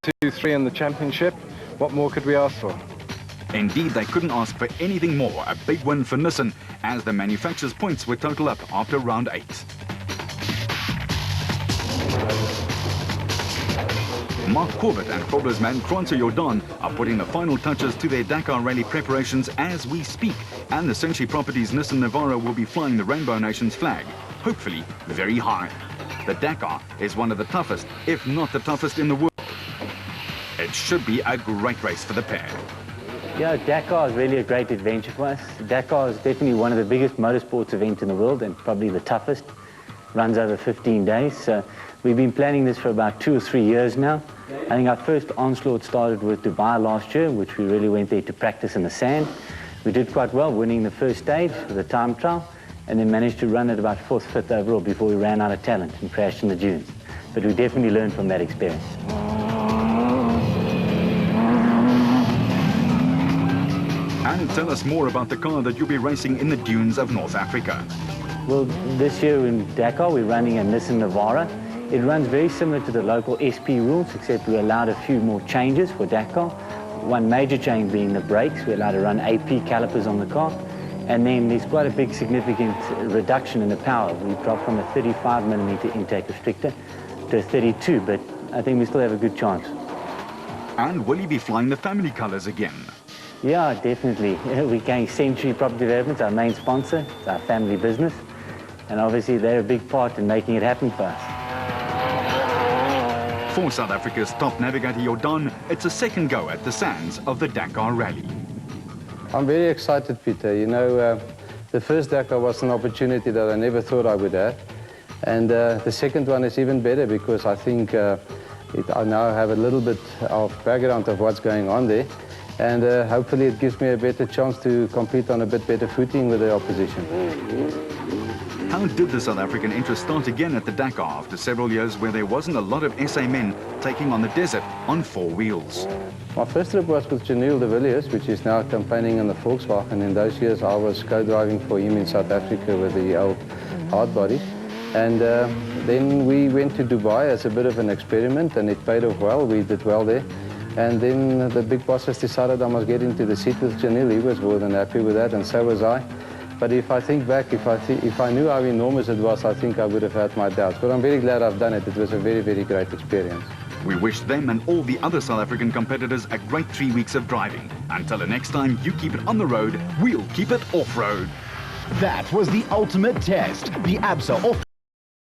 2-3 in the championship. What more could we ask for? Indeed, they couldn't ask for anything more. A big win for Nissan as the manufacturer's points were total up after round 8. Corbett and Francois Jordaan are putting the final touches to their Dakar Rally preparations as we speak, and the Century Properties Nissan Navara will be flying the Rainbow Nations flag, hopefully very high. The Dakar is one of the toughest, if not the toughest in the world. It should be a great race for the pair. Yeah, Dakar is really a great adventure for us. Dakar is definitely one of the biggest motorsports events in the world and probably the toughest. Runs over 15 days. So we've been planning this for about 2 or 3 years now. I think our first onslaught started with Dubai last year, which we really went there to practice in the sand. We did quite well, winning the first stage with the time trial, and then managed to run at about 4th, 5th overall before we ran out of talent and crashed in the dunes. But we definitely learned from that experience. And tell us more about the car that you'll be racing in the dunes of North Africa. Well, this year in Dakar, we're running a Nissan Navara. It runs very similar to the local SP rules, except we allowed a few more changes for Dakar. One major change being the brakes. We're allowed to run AP calipers on the car. And then there's quite a big significant reduction in the power. We've dropped from a 35mm intake restrictor to a 32, but I think we still have a good chance. And will you be flying the family colours again? Yeah, definitely. We're going Century Property Development, our main sponsor. It's our family business. And obviously they're a big part in making it happen for us. For South Africa's top navigator Jordaan, it's a second go at the sands of the Dakar Rally. I'm very excited, Peter. You know, the first Dakar was an opportunity that I never thought I would have. And the second one is even better because I think I now have a little bit of background of what's going on there. And hopefully it gives me a better chance to compete on a bit better footing with the opposition. How did the South African interest start again at the Dakar after several years where there wasn't a lot of SA men taking on the desert on 4 wheels? My first trip was with Janelle de Villiers, which is now campaigning in the Volkswagen. In those years I was co-driving for him in South Africa with the old hardbody. And then we went to Dubai as a bit of an experiment, and it paid off well. We did well there. And then the big bosses decided I must get into the seat with Janelle. He was more than happy with that, and so was I. But if I think back, if I knew how enormous it was, I think I would have had my doubts. But I'm very glad I've done it. It was a very, very great experience. We wish them and all the other South African competitors a great 3 weeks of driving. Until the next time you keep it on the road, we'll keep it off-road. That was the ultimate test, the ABSA off